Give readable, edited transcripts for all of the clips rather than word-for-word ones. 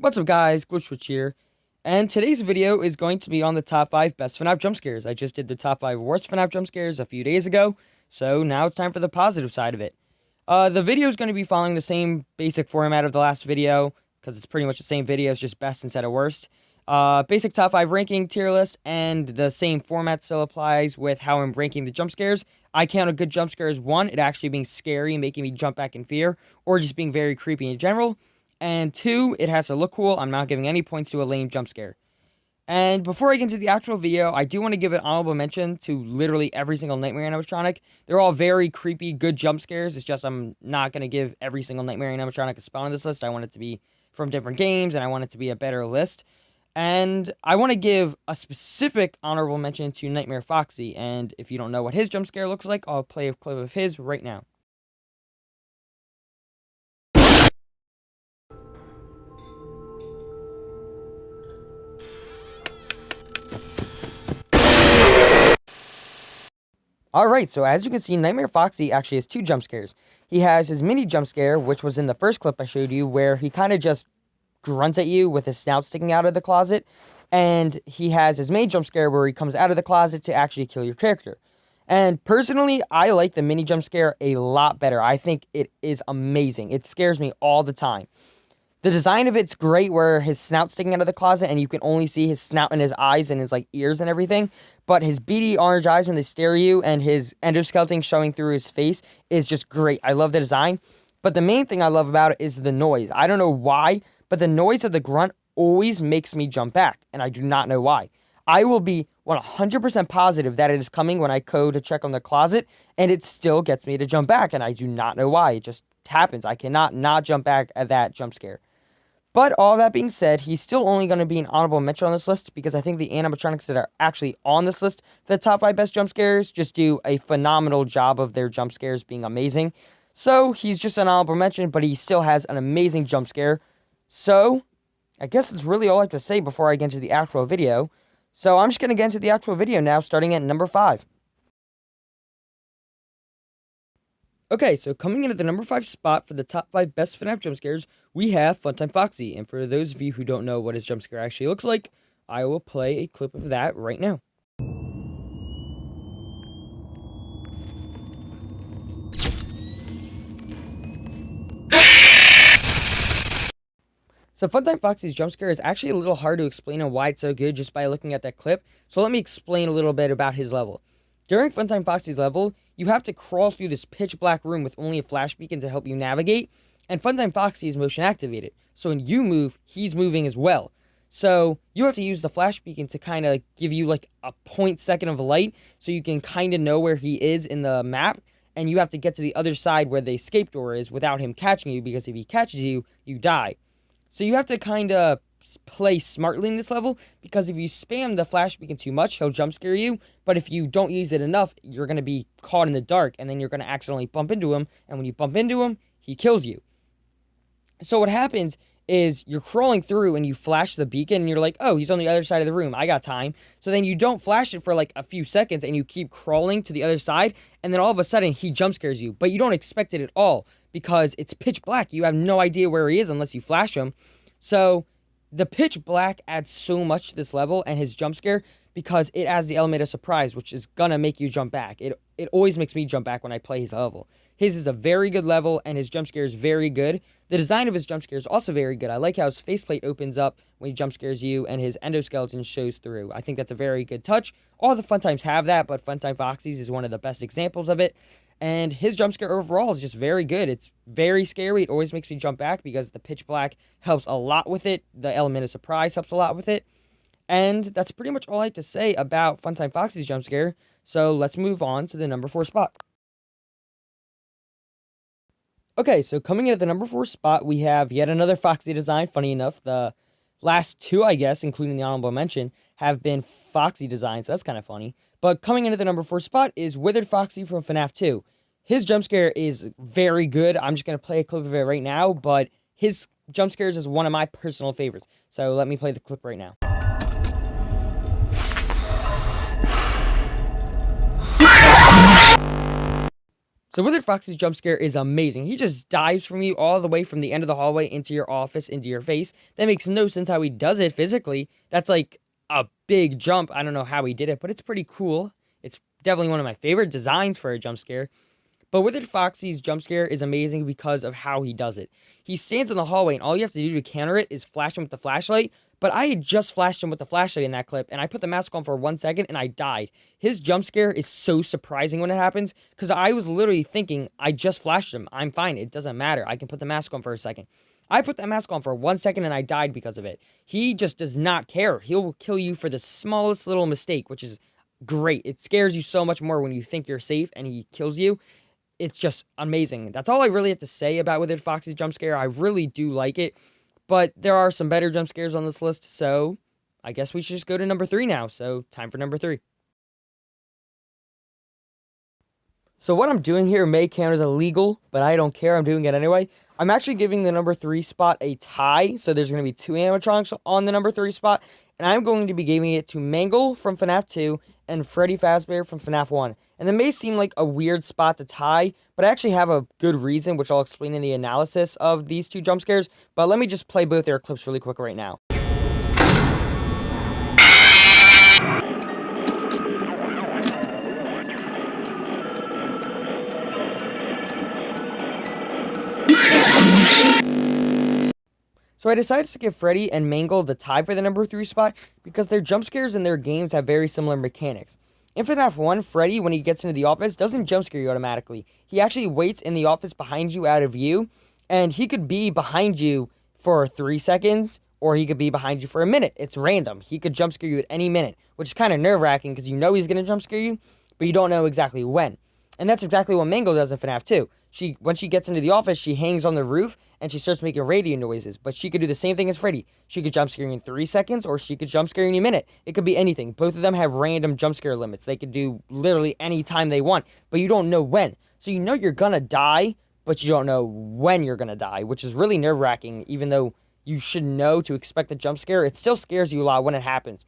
What's up guys, Glitchwitch here, and today's video is going to be on the top 5 best FNAF jump scares. I just did the top 5 worst FNAF jump scares a few days ago, so now it's time for the positive side of it. The video is going to be following the same basic format of the last video, because it's pretty much the same video, it's just best instead of worst. Basic top 5 ranking, tier list, and the same format still applies with how I'm ranking the jump scares. I count a good jump scare as 1, it actually being scary and making me jump back in fear, or just being very creepy in general. And 2, it has to look cool. I'm not giving any points to a lame jump scare. And before I get into the actual video, I do want to give an honorable mention to literally every single Nightmare animatronic. They're all very creepy, good jump scares. It's just I'm not going to give every single Nightmare animatronic a spot on this list. I want it to be from different games, and I want it to be a better list. And I want to give a specific honorable mention to Nightmare Foxy. And if you don't know what his jump scare looks like, I'll play a clip of his right now. Alright, so as you can see, Nightmare Foxy actually has 2 jump scares. He has his mini jump scare, which was in the first clip I showed you, where he kind of just grunts at you with his snout sticking out of the closet. And he has his main jump scare where he comes out of the closet to actually kill your character. And personally, I like the mini jump scare a lot better. I think it is amazing. It scares me all the time. The design of it's great where his snout's sticking out of the closet and you can only see his snout and his eyes and his like ears and everything. But his beady orange eyes when they stare at you and his endoskeleton showing through his face is just great. I love the design. But the main thing I love about it is the noise. I don't know why, but the noise of the grunt always makes me jump back. And I do not know why. I will be 100% positive that it is coming when I go to check on the closet and it still gets me to jump back. And I do not know why. It just happens. I cannot not jump back at that jump scare. But all that being said, he's still only going to be an honorable mention on this list because I think the animatronics that are actually on this list for the top 5 best jump scares just do a phenomenal job of their jump scares being amazing. So he's just an honorable mention, but he still has an amazing jump scare. So I guess that's really all I have to say before I get into the actual video. So I'm just going to get into the actual video now, starting at number 5. Okay, so coming in at the number 5 spot for the top 5 best FNAF jump scares, we have Funtime Foxy. And for those of you who don't know what his jump scare actually looks like, I will play a clip of that right now. So Funtime Foxy's jump scare is actually a little hard to explain on why it's so good just by looking at that clip. So let me explain a little bit about his level. During Funtime Foxy's level, you have to crawl through this pitch black room with only a flash beacon to help you navigate, and Funtime Foxy is motion activated, so when you move, he's moving as well. So you have to use the flash beacon to kind of give you like a 0.2 of light, so you can kind of know where he is in the map, and you have to get to the other side where the escape door is without him catching you, because if he catches you, you die. So you have to kind of play smartly in this level, because if you spam the flash beacon too much, he'll jump scare you, but if you don't use it enough, you're going to be caught in the dark, and then you're going to accidentally bump into him, and when you bump into him, he kills you. So what happens is you're crawling through, and you flash the beacon, and you're like, oh, he's on the other side of the room, I got time. So then you don't flash it for like a few seconds, and you keep crawling to the other side, and then all of a sudden, he jump scares you, but you don't expect it at all, because it's pitch black. You have no idea where he is unless you flash him. So the pitch black adds so much to this level and his jump scare because it adds the element of surprise, which is gonna make you jump back. It always makes me jump back when I play his level. His is a very good level and his jump scare is very good. The design of his jump scare is also very good. I like how his faceplate opens up when he jump scares you and his endoskeleton shows through. I think that's a very good touch. All the Funtimes have that, but Funtime Foxy's is one of the best examples of it. And his jump scare overall is just very good. It's very scary. It always makes me jump back because the pitch black helps a lot with it. The element of surprise helps a lot with it. And that's pretty much all I have to say about Funtime Foxy's jump scare. So let's move on to the number 4 spot. Okay, so coming in at the number 4 spot, we have yet another Foxy design. Funny enough, the last 2, I guess, including the honorable mention, have been Foxy designs. So that's kind of funny. But coming into the number 4 spot is Withered Foxy from FNAF 2. His jump scare is very good. I'm just going to play a clip of it right now, but his jump scares is one of my personal favorites. So let me play the clip right now. So Withered Foxy's jump scare is amazing. He just dives from you all the way from the end of the hallway into your office, into your face. That makes no sense how he does it physically. That's like a big jump. I don't know how he did it, but it's pretty cool. It's definitely one of my favorite designs for a jump scare. But Withered Foxy's jump scare is amazing because of how he does it. He stands in the hallway, and all you have to do to counter it is flash him with the flashlight. But I had just flashed him with the flashlight in that clip, and I put the mask on for 1 second, and I died. His jump scare is so surprising when it happens, because I was literally thinking, I just flashed him. I'm fine. It doesn't matter. I can put the mask on for a second. I put that mask on for 1 second, and I died because of it. He just does not care. He'll kill you for the smallest little mistake, which is great. It scares you so much more when you think you're safe, and he kills you. It's just amazing. That's all I really have to say about Withered Foxy's jump scare. I really do like it, but there are some better jump scares on this list, so I guess we should just go to number 3 now. So time for number 3. So what I'm doing here may count as illegal, but I don't care. I'm doing it anyway. I'm actually giving the number 3 spot a tie, so there's going to be 2 animatronics on the number 3 spot, and I'm going to be giving it to Mangle from FNAF 2 and Freddy Fazbear from FNAF 1. And that may seem like a weird spot to tie, but I actually have a good reason, which I'll explain in the analysis of these 2 jump scares. But let me just play both their clips really quick right now. So I decided to give Freddy and Mangle the tie for the number 3 spot because their jump scares in their games have very similar mechanics. In FNAF 1, Freddy, when he gets into the office, doesn't jump scare you automatically. He actually waits in the office behind you out of view, and he could be behind you for 3 seconds, or he could be behind you for a minute. It's random. He could jump scare you at any minute, which is kind of nerve-wracking because you know he's going to jump scare you, but you don't know exactly when. And that's exactly what Mangle does in FNAF 2. When she gets into the office, she hangs on the roof, and she starts making radio noises. But she could do the same thing as Freddy. She could jump scare you in 3 seconds, or she could jump scare you in a minute. It could be anything. Both of them have random jump scare limits. They could do literally any time they want, but you don't know when. So you know you're gonna die, but you don't know when you're gonna die, which is really nerve-wracking. Even though you should know to expect a jump scare, it still scares you a lot when it happens.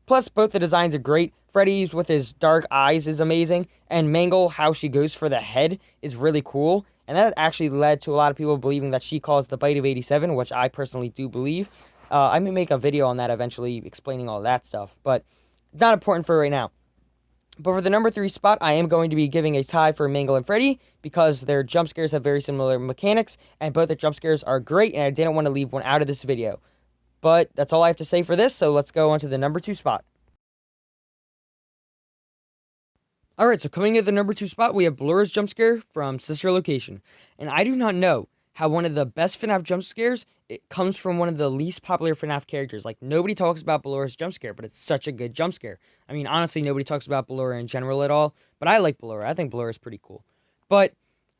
Plus, both the designs are great. Freddy's with his dark eyes is amazing, and Mangle, how she goes for the head, is really cool. And that actually led to a lot of people believing that she caused the bite of 87, which I personally do believe. I may make a video on that eventually explaining all that stuff, but it's not important for right now. But for the number 3 spot, I am going to be giving a tie for Mangle and Freddy because their jump scares have very similar mechanics, and both their jump scares are great, and I didn't want to leave one out of this video. But that's all I have to say for this, so let's go on to the number 2 spot. Alright, so coming in at the number 2 spot, we have Blur's jump scare from Sister Location. And I do not know how one of the best FNAF jump scares, it comes from one of the least popular FNAF characters. Like, nobody talks about Blur's jump scare, but it's such a good jump scare. I mean, honestly, nobody talks about Blur in general at all, but I like Blur. I think Blur is pretty cool. But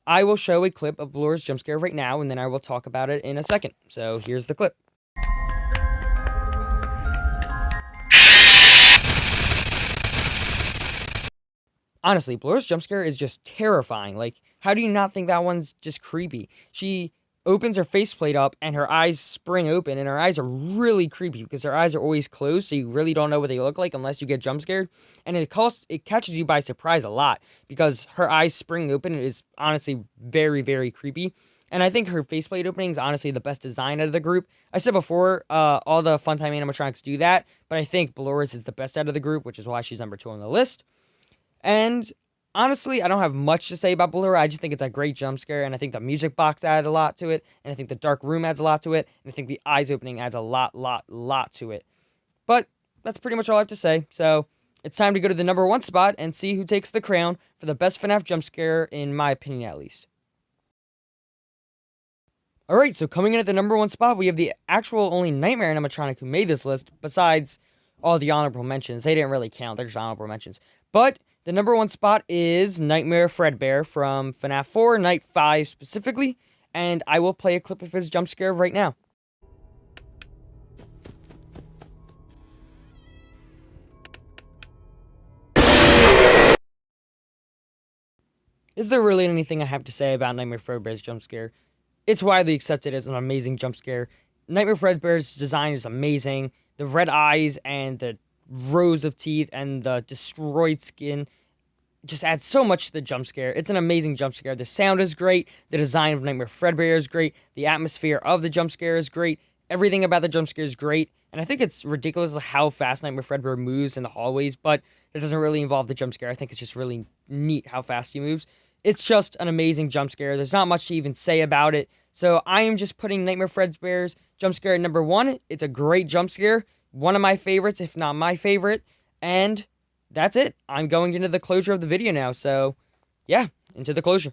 I will show a clip of Blur's jump scare right now, and then I will talk about it in a second. So here's the clip. Honestly, Blur's jump scare is just terrifying. Like, how do you not think that one's just creepy? She opens her faceplate up and her eyes spring open, and her eyes are really creepy because her eyes are always closed, so you really don't know what they look like unless you get jump scared. And it catches you by surprise a lot because her eyes spring open is honestly very, very creepy. And I think her faceplate opening is honestly the best design out of the group. I said before, all the Funtime animatronics do that, but I think Blur's is the best out of the group, which is why she's number 2 on the list. And honestly, I don't have much to say about Blur. I just think it's a great jump scare, and I think the music box added a lot to it, and I think the dark room adds a lot to it, and I think the eyes opening adds a lot to it. But that's pretty much all I have to say. So it's time to go to the number 1 spot and see who takes the crown for the best FNAF jump scare, in my opinion at least. Alright, so coming in at the number 1 spot, we have the actual only Nightmare animatronic who made this list, besides all the honorable mentions. They didn't really count, they're just honorable mentions. But the number 1 spot is Nightmare Fredbear from FNAF 4, Night 5 specifically, and I will play a clip of his jump scare right now. Is there really anything I have to say about Nightmare Fredbear's jump scare? It's widely accepted as an amazing jump scare. Nightmare Fredbear's design is amazing. The red eyes and the rows of teeth and the destroyed skin. just adds so much to the jump scare. It's an amazing jump scare. The sound is great. The design of Nightmare Fredbear is great. The atmosphere of the jump scare is great. Everything about the jump scare is great. And I think it's ridiculous how fast Nightmare Fredbear moves in the hallways, but it doesn't really involve the jump scare. I think it's just really neat how fast he moves. It's just an amazing jump scare. There's not much to even say about it. So I am just putting Nightmare Fredbear's jump scare at number 1. It's a great jump scare. One of my favorites, if not my favorite. And that's it. I'm going into the closure of the video now. So yeah, into the closure.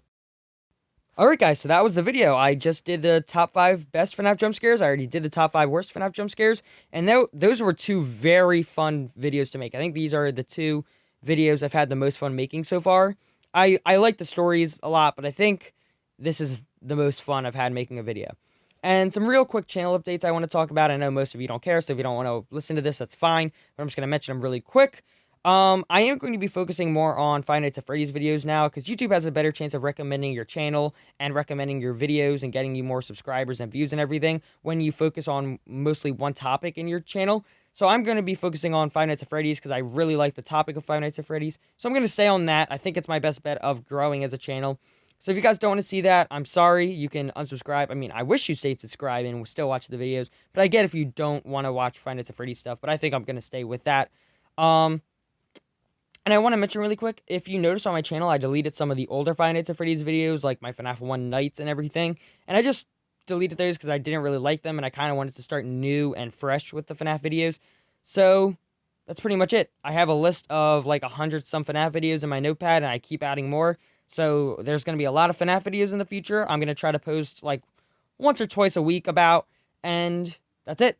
Alright guys, so that was the video. I just did the top 5 best FNAF jump scares. I already did the top 5 worst FNAF jump scares. And those were 2 very fun videos to make. I think these are the 2 videos I've had the most fun making so far. I like the stories a lot, but I think this is the most fun I've had making a video. And some real quick channel updates I want to talk about. I know most of you don't care, so if you don't want to listen to this, that's fine. But I'm just going to mention them really quick. I am going to be focusing more on Five Nights at Freddy's videos now, because YouTube has a better chance of recommending your channel and recommending your videos and getting you more subscribers and views and everything when you focus on mostly one topic in your channel. So I'm going to be focusing on Five Nights at Freddy's because I really like the topic of Five Nights at Freddy's. So I'm going to stay on that. I think it's my best bet of growing as a channel. So if you guys don't want to see that, I'm sorry. You can unsubscribe. I mean, I wish you stayed subscribed and still watch the videos, but I get if you don't want to watch Five Nights at Freddy's stuff, but I think I'm going to stay with that. And I want to mention really quick, if you notice on my channel, I deleted some of the older Five Nights at Freddy's videos, like my FNAF 1 nights and everything. And I just deleted those because I didn't really like them, and I kind of wanted to start new and fresh with the FNAF videos. So that's pretty much it. I have a list of like 100-some FNAF videos in my notepad, and I keep adding more. So there's going to be a lot of FNAF videos in the future. I'm going to try to post like once or twice a week about, and that's it.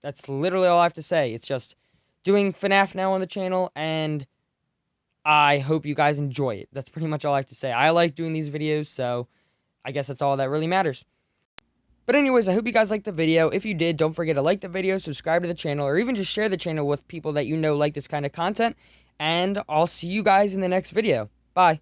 That's literally all I have to say. It's just doing FNAF now on the channel, and I hope you guys enjoy it. That's pretty much all I have to say. I like doing these videos, so I guess that's all that really matters. But anyways, I hope you guys liked the video. If you did, don't forget to like the video, subscribe to the channel, or even just share the channel with people that you know like this kind of content. And I'll see you guys in the next video. Bye.